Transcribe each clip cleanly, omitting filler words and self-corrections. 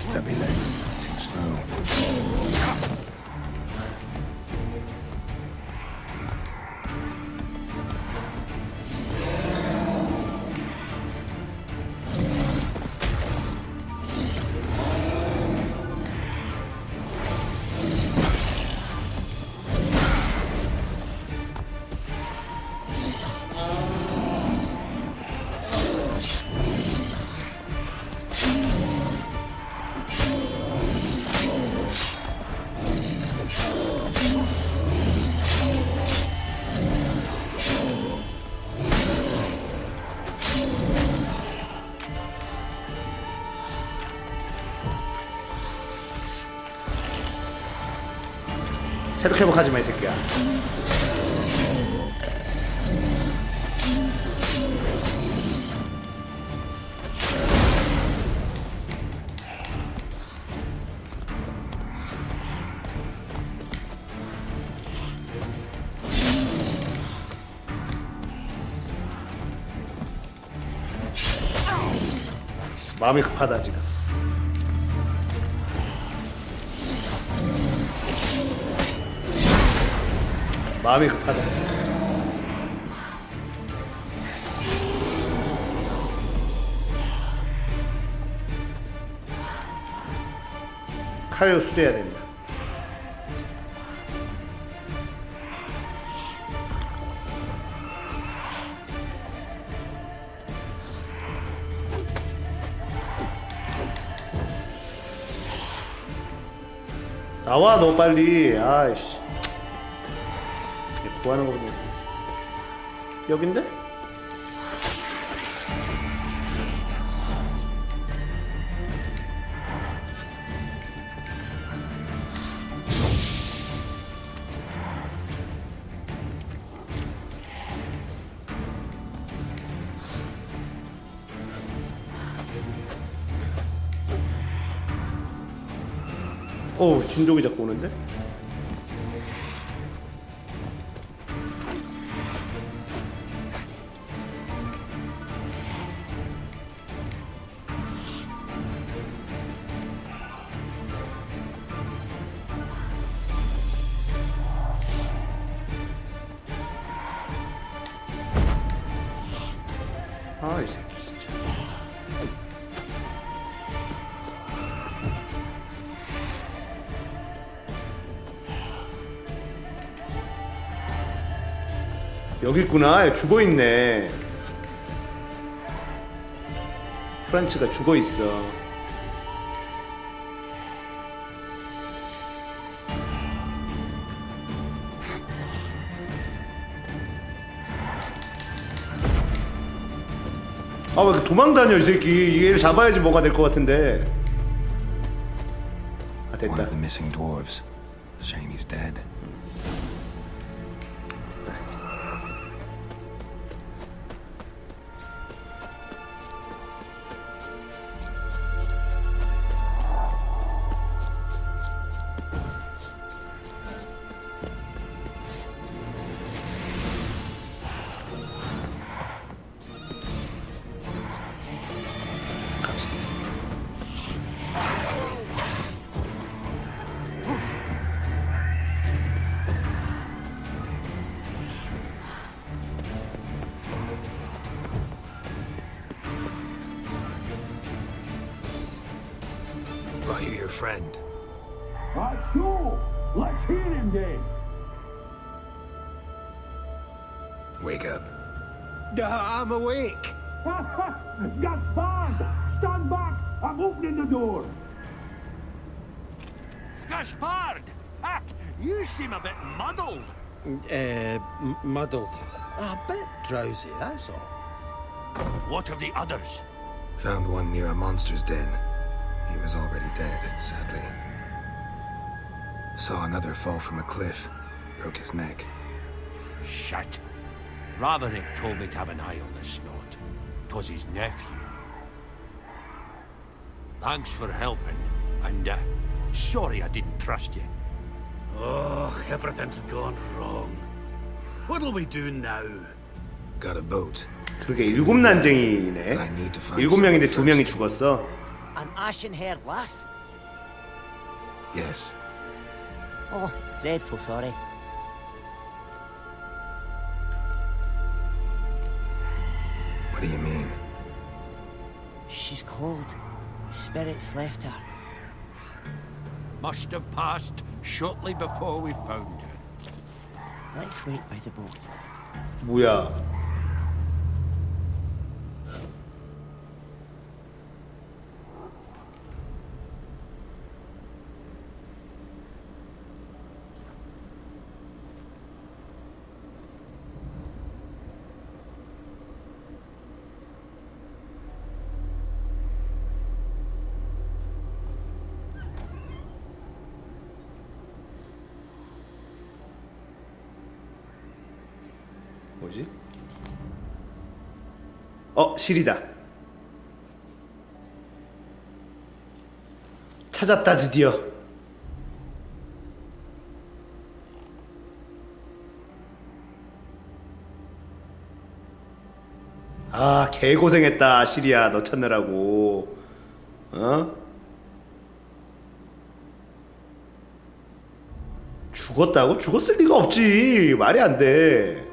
Stubby legs, too slow. 체력 회복하지 마, 이 새끼야. 마음이 급하다 지금. 마음이 급하다. 칼을 수리해야 된다. 나와 너 빨리. 아이씨. 뭐 하는 거거든. 여긴데? 어우, 진동이 자꾸 오는데? 아, 이 새끼 진짜. 여기 있구나. 죽어있네. 프란츠가 죽어있어. 아, 왜 이렇게 도망다녀 이 새끼. 얘를 잡아야지 뭐가 될 것 같은데. 아, 됐다. One of the missing dwarves. Shame he's dead. 됐다 이제. Are you your friend? Sure. Let's hear him then. Wake up. I'm awake. Gaspard, stand back. I'm opening the door. Gaspard! Ah, you seem a bit muddled. Muddled. A bit drowsy, that's all. What of the others? Found one near a monster's den. He was already dead, sadly. Saw another fall from a cliff. Broke his neck. Shit. Raverick told me to have an eye on the snot. 'Twas his nephew. Thanks for helping, and sorry I didn't trust you. Oh, everything's gone wrong. What'll we do now? Got a boat. 그러게 일곱 난쟁이네. 일곱 명인데 두 명이 죽었어. An ashen-haired lass? Yes. Oh, dreadful sorry. What do you mean? She's cold. Spirits left her. Must have passed shortly before we found her. Let's wait by the boat. 뭐야? 뭐지? 실이다. 찾았다 드디어. 아, 개고생했다 실이야 너 찾느라고. 어? 죽었다고? 죽었을 리가 없지. 말이 안 돼.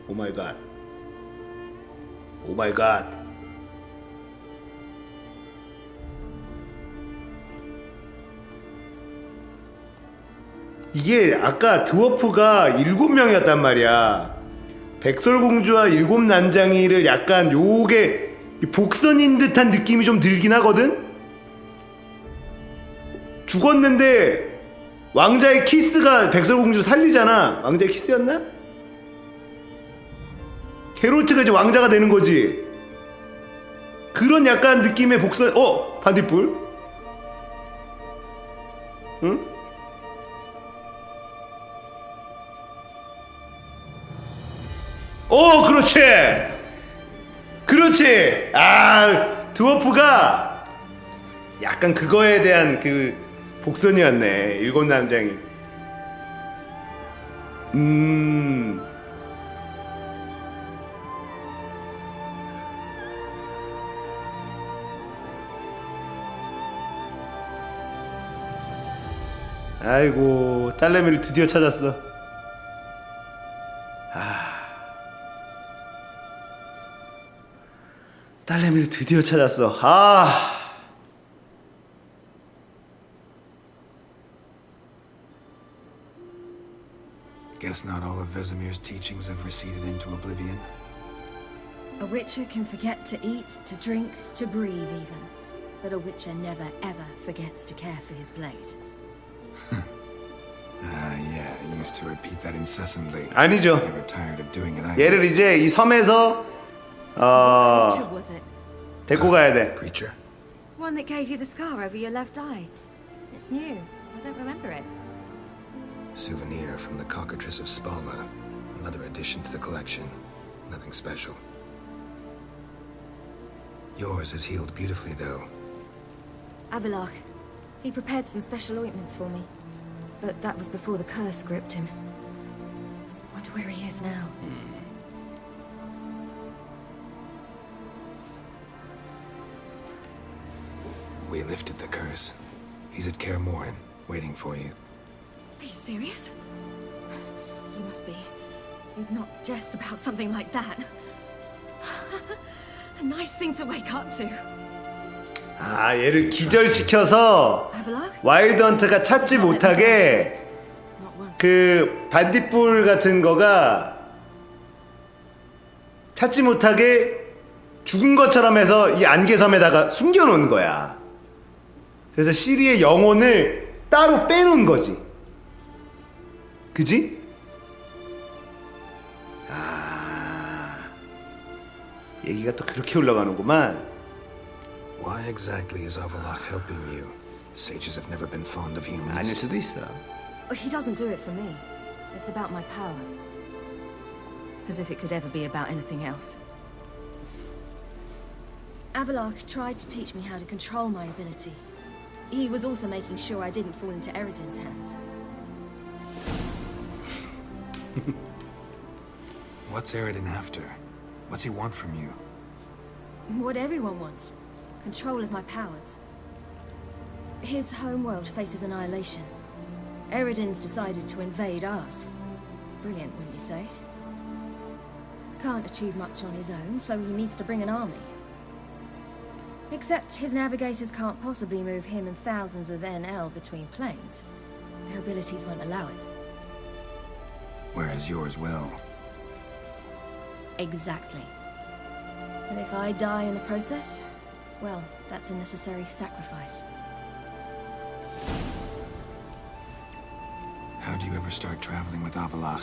오 마이 갓. 오 마이 갓. 이게 아까 드워프가 7명이었단 말이야. 백설공주와 7난장이를 약간 요게 복선인 듯한 느낌이 좀 들긴 하거든? 죽었는데 왕자의 키스가 백설공주 살리잖아. 왕자의 키스였나? 게롤트가 이제 왕자가 되는 거지. 그런 약간 느낌의 복선. 반딧불. 응? 그렇지. 그렇지. 드워프가 약간 그거에 대한 그 복선이었네. 7난장이. 아이고, 딸내미를 드디어 찾았어. 딸내미를 드디어 찾았어. Guess not all of Vesemir's teachings have receded into oblivion. A witcher can forget to eat, to drink, to breathe even. But a witcher never ever forgets to care for his blade. Yeah, I used to repeat that incessantly. 아니죠. Never tired of doing it. 얘를 이제 이 섬에서 What creature was it? 데리고 가야 돼. Creature. One that gave you the scar over your left eye. It's new. I don't remember it. Souvenir from the cockatrice of Spala. Another addition to the collection. Nothing special. Yours is healed beautifully, though. Avalok. He prepared some special ointments for me. But that was before the curse gripped him. Wonder where he is now. We lifted the curse. He's at Kaer Morhen, waiting for you. Are you serious? You must be. You'd not jest about something like that. A nice thing to wake up to. 얘를 기절시켜서 와일드헌트가 찾지 못하게 그 반딧불 같은 거가 찾지 못하게 죽은 것처럼 해서 이 안개섬에다가 숨겨놓은 거야. 그래서 시리의 영혼을 따로 빼놓은 거지. 그지? 얘기가 또 그렇게 올라가는구만. Why exactly is Avalok helping you? Sages have never been fond of humans. 아닐 수도 있어. He doesn't do it for me. It's about my power. As if it could ever be about anything else. Avalok tried to teach me how to control my ability. He was also making sure I didn't fall into Eredin's hands. What's Eredin after? What's he want from you? What everyone wants. Control of my powers. His homeworld faces annihilation. Eredin's decided to invade ours. Brilliant, wouldn't you say? Can't achieve much on his own, so he needs to bring an army. Except his navigators can't possibly move him and thousands of NL between planes. Their abilities won't allow it. Whereas yours will. Exactly. And if I die in the process, well, that's a necessary sacrifice. How do you ever start traveling with Avalok?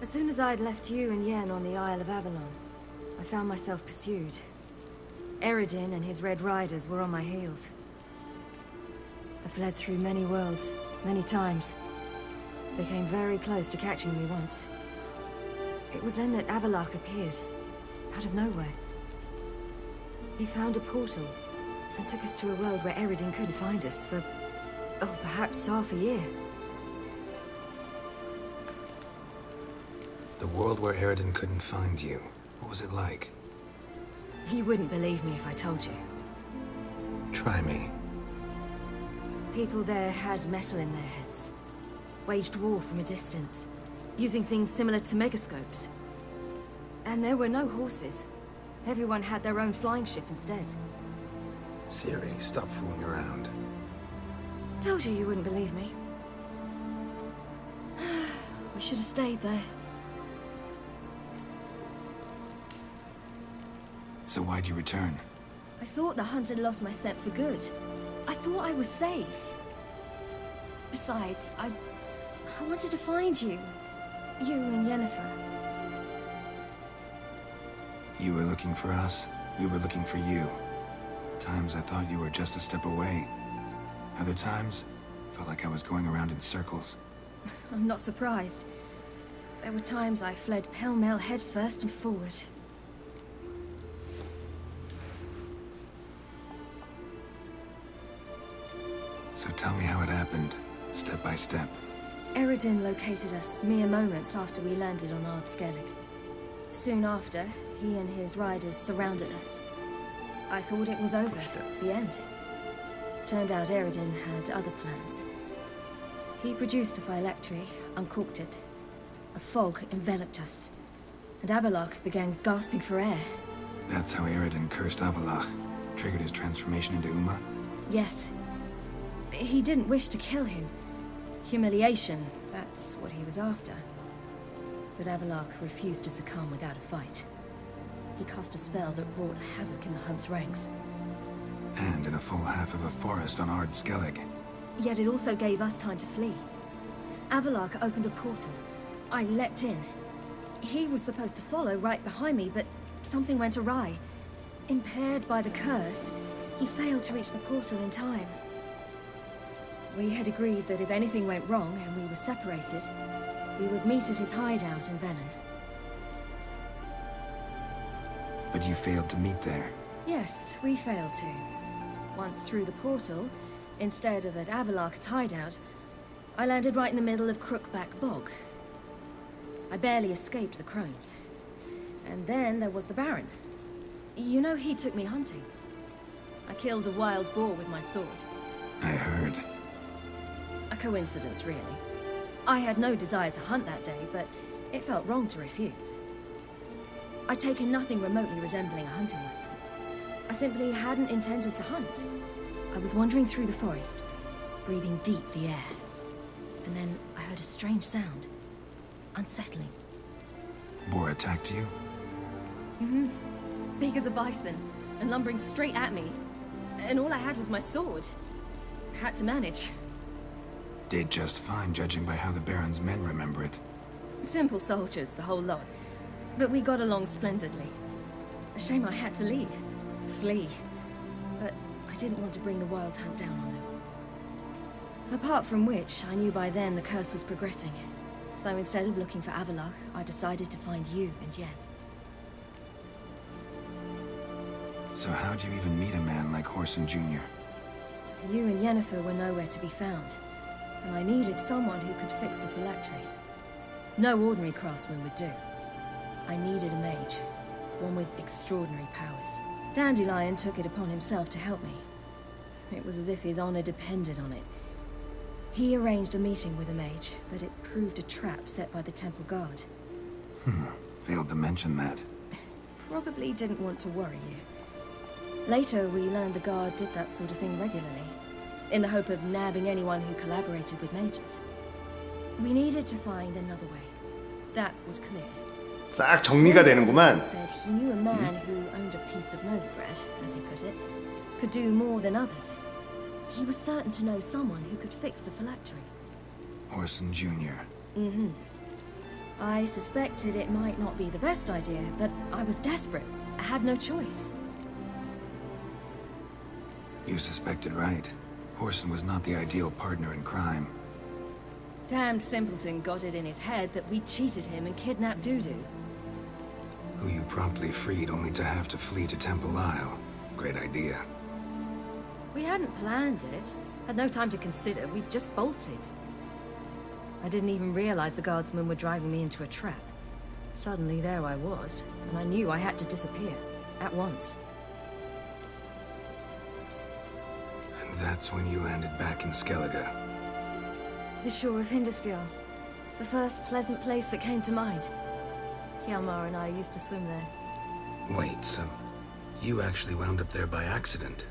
As soon as I'd left you and Yen on the Isle of Avalon, I found myself pursued. Eredin and his Red Riders were on my heels. I fled through many worlds, many times. They came very close to catching me once. It was then that Avalok appeared, out of nowhere. He found a portal, and took us to a world where Eredin couldn't find us for, oh, perhaps half a year. The world where Eredin couldn't find you. What was it like? You wouldn't believe me if I told you. Try me. People there had metal in their heads. Waged war from a distance, using things similar to megascopes. And there were no horses. Everyone had their own flying ship instead. Siri, stop fooling around. Told you wouldn't believe me. We should have stayed there. So why'd you return? I thought the hunt had lost my scent for good. I thought I was safe. Besides, I wanted to find you. You and Yennefer. You were looking for us. We were looking for you. Times I thought you were just a step away. Other times, felt like I was going around in circles. I'm not surprised. There were times I fled pell-mell headfirst and forward. So tell me how it happened, step by step. Eredin located us mere moments after we landed on Ard Skellig. Soon after, he and his riders surrounded us. I thought it was over, the end. Turned out Eredin had other plans. He produced the phylactery, uncorked it. A fog enveloped us, and Avalok began gasping for air. That's how Eredin cursed Avalok, triggered his transformation into Uma? Yes. He didn't wish to kill him. Humiliation, that's what he was after. But Avalok refused to succumb without a fight. He cast a spell that brought havoc in the Hunt's ranks. And in a full half of a forest on Ard Skellig. Yet it also gave us time to flee. Avalok opened a portal. I leapt in. He was supposed to follow right behind me, but something went awry. Impaired by the curse, he failed to reach the portal in time. We had agreed that if anything went wrong and we were separated, we would meet at his hideout in Velen. But you failed to meet there. Yes, we failed to. Once through the portal, instead of at Avalok's hideout, I landed right in the middle of Crookback Bog. I barely escaped the crones. And then there was the Baron. You know, he took me hunting. I killed a wild boar with my sword. I heard. A coincidence, really. I had no desire to hunt that day, but it felt wrong to refuse. I'd taken nothing remotely resembling a hunting weapon. I simply hadn't intended to hunt. I was wandering through the forest, breathing deep the air. And then I heard a strange sound. Unsettling. Boar attacked you? Mm-hmm. Big as a bison, and lumbering straight at me. And all I had was my sword. Had to manage. Did just fine, judging by how the Baron's men remember it. Simple soldiers, the whole lot. But we got along splendidly. A shame I had to leave. Flee. But I didn't want to bring the Wild Hunt down on them. Apart from which, I knew by then the curse was progressing. So instead of looking for Avalok, I decided to find you and Yen. So how'd you even meet a man like Horson Jr.? You and Yennefer were nowhere to be found, and I needed someone who could fix the phylactery. No ordinary craftsman would do. I needed a mage, one with extraordinary powers. Dandelion took it upon himself to help me. It was as if his honor depended on it. He arranged a meeting with a mage, but it proved a trap set by the temple guard. Failed to mention that. Probably didn't want to worry you. Later, we learned the guard did that sort of thing regularly, in the hope of nabbing anyone who collaborated with mages. We needed to find another way. That was clear. 싹 정리가 되는구만. Said he knew a man who owned a piece of Novigrad, as he put it, could do more than others. He was certain to know someone who could fix the phylactery. Horson Jr. I suspected it might not be the best idea, but I was desperate. I had no choice. You suspected right. Horson was not the ideal partner in crime. Damned simpleton got it in his head that we cheated him and kidnapped Dudu. Who you promptly freed only to have to flee to Temple Isle. Great idea. We hadn't planned it. Had no time to consider. We just bolted. I didn't even realize the guardsmen were driving me into a trap. Suddenly there I was, and I knew I had to disappear. At once. And that's when you landed back in Skellige. The shore of Hindisfjord. The first pleasant place that came to mind. Hjalmar and I used to swim there. Wait, so you actually wound up there by accident?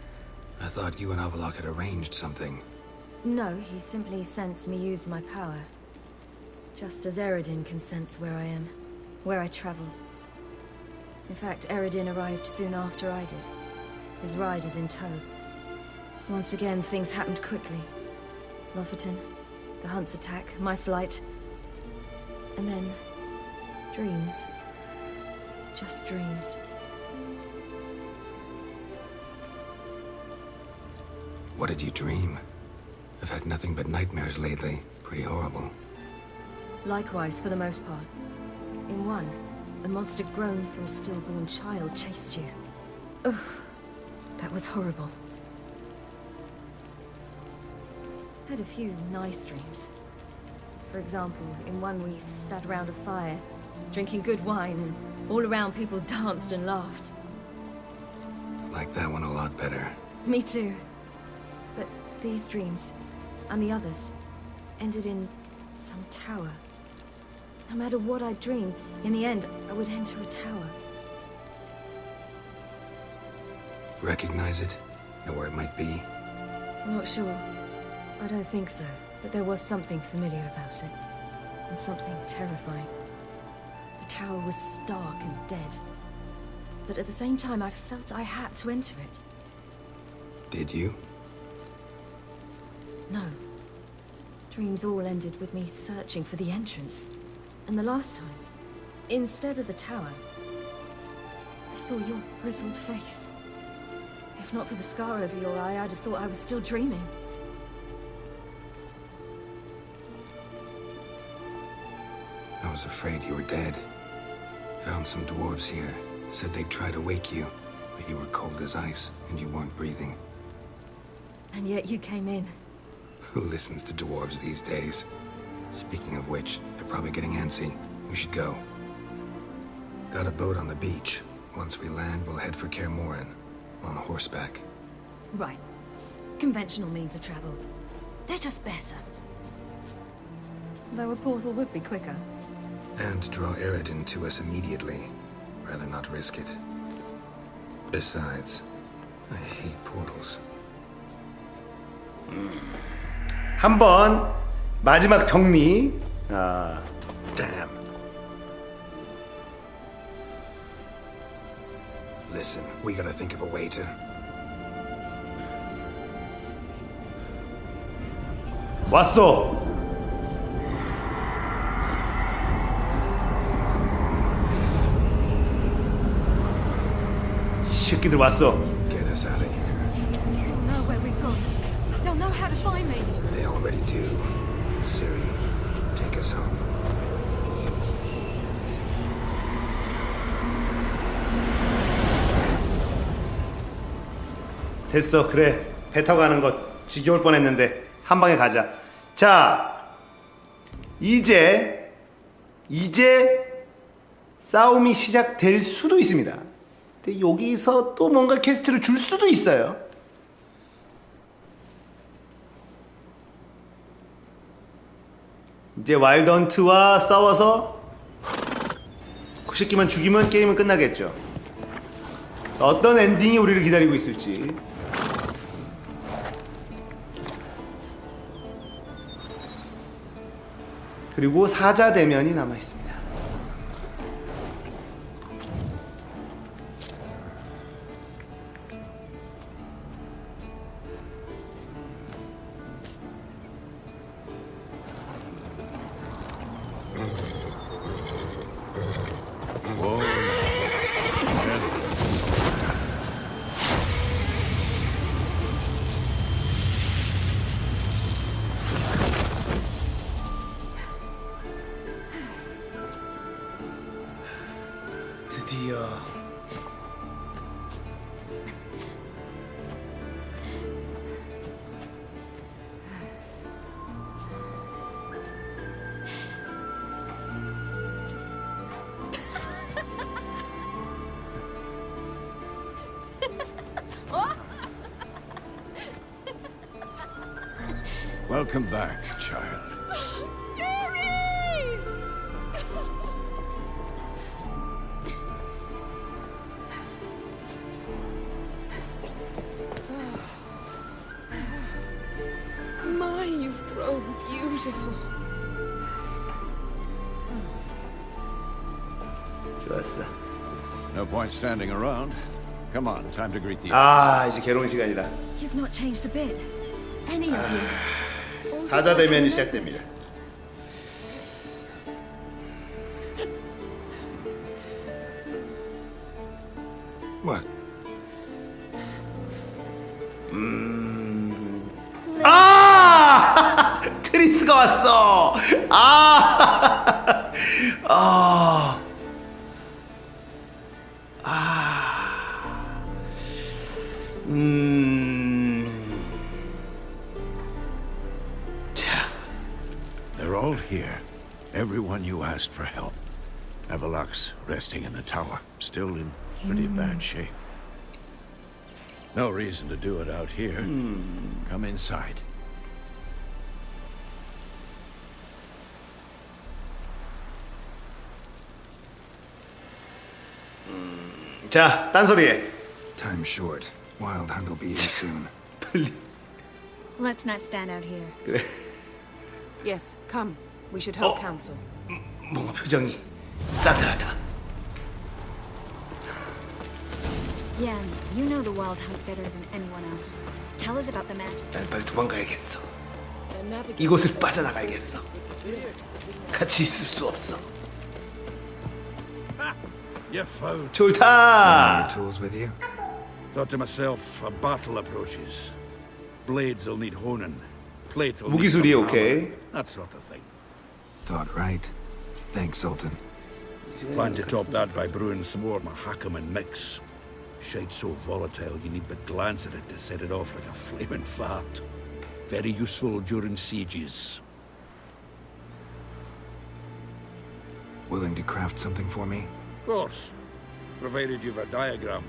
I thought you and Avalok had arranged something. No, he simply sensed me use my power. Just as Eredin can sense where I am, where I travel. In fact, Eredin arrived soon after I did. His riders in tow. Once again, things happened quickly. Lofoten, the hunt's attack, my flight. And then, dreams. Just dreams. What did you dream? I've had nothing but nightmares lately. Pretty horrible. Likewise, for the most part. In one, a monster grown from a stillborn child chased you. Ugh, that was horrible. Had a few nice dreams. For example, in one we sat around a fire, drinking good wine, and all around people danced and laughed. Like that one a lot better. Me too. But these dreams, and the others, ended in some tower. No matter what I dreamed, in the end, I would enter a tower. Recognize it? Know where it might be? I'm not sure. I don't think so, but there was something familiar about it. And something terrifying. The tower was stark and dead. But at the same time, I felt I had to enter it. Did you? No. Dreams all ended with me searching for the entrance. And the last time, instead of the tower, I saw your grizzled face. If not for the scar over your eye, I'd have thought I was still dreaming. I was afraid you were dead. Found some dwarves here. Said they'd try to wake you, but you were cold as ice and you weren't breathing. And yet you came in. Who listens to dwarves these days? Speaking of which, they're probably getting antsy. We should go. Got a boat on the beach. Once we land, we'll head for Kaer Morhen. On horseback. Right. Conventional means of travel. They're just better. Though a portal would be quicker. And draw Eredin to us immediately. Rather not risk it. Besides, I hate portals. 한번 마지막 정리. Damn. Listen, we gotta think of a way to... 왔어. 이 새끼들 왔어. get us out of here. They'll know where we've gone. They'll know how to find me. They already do. Ciri, take us home. 됐어. 그래. 배 타고 가는 거 지겨울 뻔했는데 한 방에 가자. 자, 이제 싸움이 시작될 수도 있습니다. 근데 여기서 또 뭔가 퀘스트를 줄 수도 있어요. 이제 와일드헌트와 싸워서 90기만 죽이면 게임은 끝나겠죠. 어떤 엔딩이 우리를 기다리고 있을지. 그리고 사자 대면이 남아 있습니다. 드디어 Welcome back, child. My, you've grown beautiful. 좋았어. No point standing around. Come on, time to greet the 아, 이제 괴로운 시간이다. You've not changed a bit. Any of you. 사자 대면이 시작됩니다. What? 아! 트리스가 왔어. 아! 아! 아! 자, They're all here. Everyone you asked for help. Avalok's resting in the tower, still in pretty bad shape. No reason to do it out here. Come inside. 자, 딴소리해. Time's short. Wild Hunt will be here soon. 빨리. Let's not stand out here. 그래. Yes, come. We should hold council. 뭔가 표정이 싸늘하다. Yeah, you know the Wild Hunt better than anyone else. Tell us about the magic. 난 빨리 도망가야겠어. And navigate 이곳을 빠져나가야겠어. 같이 있을 수 없어. You found. 좋다. Tools with you? Thought to myself, a battle approaches. Blades will need honing. Plate will 무기수리 need some 오케이. armor, that sort of thing. Thought right. Thanks, Sultan. Plan to top that by brewing some more Mahakaman mix. Shite so volatile you need but glance at it to set it off like a flaming fart. Very useful during sieges. Willing to craft something for me? Of course, provided you've a diagram.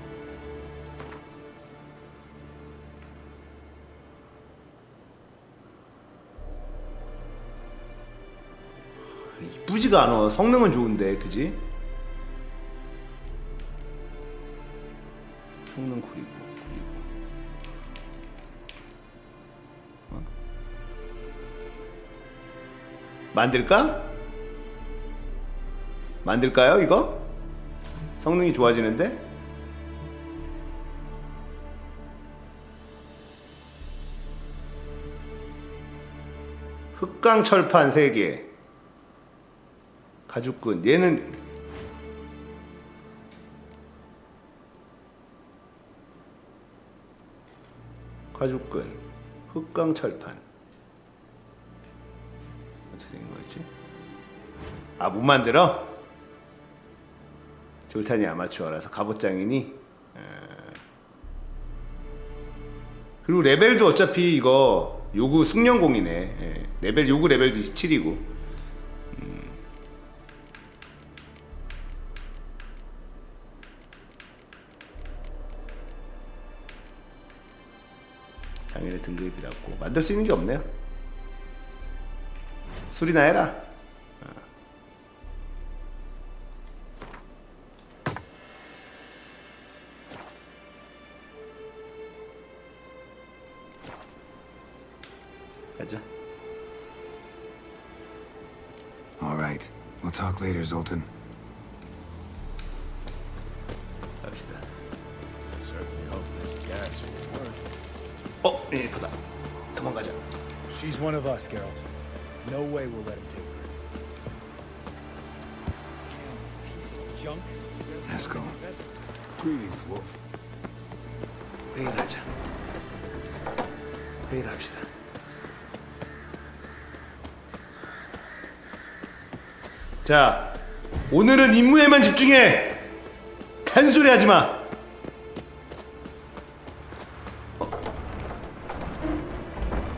이쁘지가 않아. 성능은 좋은데, 그지? 성능 구리고. 어? 만들까? 만들까요, 이거? 성능이 좋아지는데? 흑강철판 3개. 가죽끈. 얘는 가죽끈. 흑강철판. 어떻게 된 거였지? 아, 못 만들어? 졸탄이 아마추어라서 갑옷장이니 그리고 레벨도 어차피 이거 요구 숙련공이네. 예. 레벨 요구 레벨도 27이고. 상인의 등급이라고 만들 수 있는 게 없네요. 술이나 해라. 가자. All right. We'll talk later, Zoltan. 갑시다. Certainly hope this gas will work. 예, 보다. 도망가자. She's one of us, Geralt. No way we'll let him take her. Piece of junk. Eskel. Greetings, Wolf. 회의를 하자. 회의를 합시다. 자, 오늘은 임무에만 집중해. 단소리 하지 마.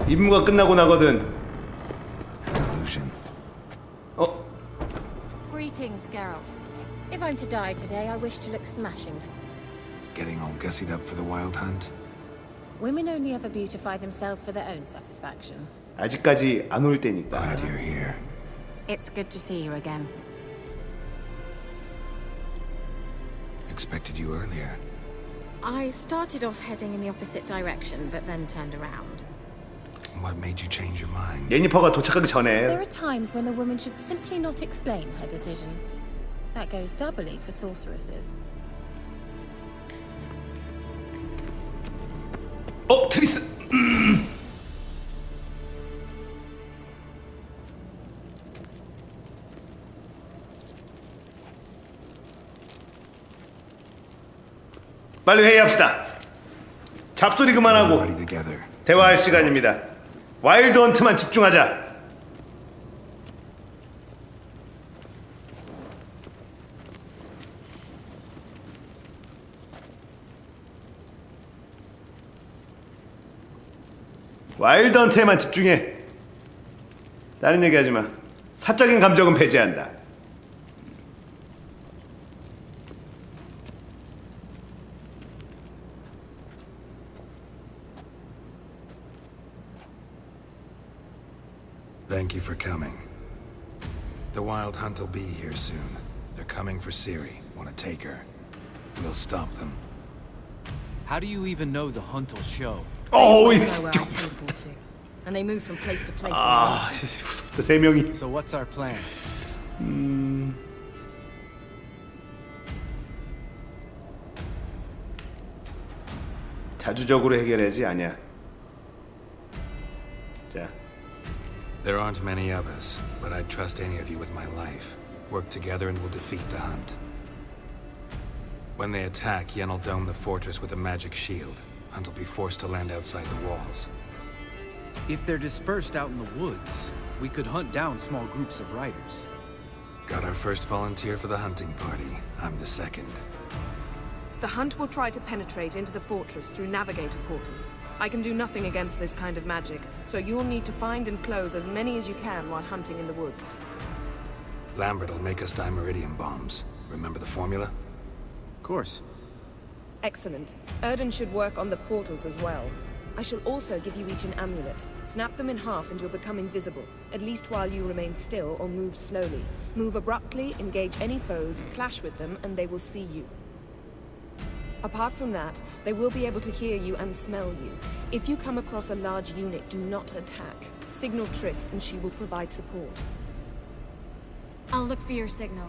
임무가 끝나고 나거든. An illusion. Greetings, Geralt. If I'm to die today, I wish to look smashing. Getting all gussied up for the wild hunt? Women only ever beautify themselves for their own satisfaction. 아직까지 안 올 때니까. Glad you're here. It's good to see you again. Expected you earlier. I started off heading in the opposite direction, but then turned around. What made you change your mind? 예니퍼가 도착하기 There 전에 are times when a woman should simply not explain her decision. That goes doubly for sorceresses. 트리스. 빨리 회의합시다. 잡소리 그만하고 Everybody together. 대화할 시간입니다. 와일드 헌트만 집중하자. 와일드 헌트에만 집중해. 다른 얘기 하지 마. 사적인 감정은 배제한다. Thank you for coming. The wild hunt will be here soon. They're coming for Ciri. Want to take her? We'll stop them. How do you even know the hunt will show? 어우, They know where I teleport to, and they move from place to place. 아, 무섭다. 세 명이. So what's our plan? 자주적으로 해결해야지. 아니야. 자. There aren't many of us, but I'd trust any of you with my life. Work together and we'll defeat the hunt. When they attack, Yen will dome the fortress with a magic shield. Hunt will be forced to land outside the walls. If they're dispersed out in the woods, we could hunt down small groups of riders. Got our first volunteer for the hunting party. I'm the second. The hunt will try to penetrate into the fortress through navigator portals. I can do nothing against this kind of magic, so you'll need to find and close as many as you can while hunting in the woods. Lambert will make us dimeridium bombs. Remember the formula? Of course. Excellent. Erden should work on the portals as well. I shall also give you each an amulet. Snap them in half and you'll become invisible, at least while you remain still or move slowly. Move abruptly, engage any foes, clash with them, and they will see you. Apart from that, they will be able to hear you and smell you. If you come across a large unit, do not attack. Signal Triss and she will provide support. I'll look for your signal.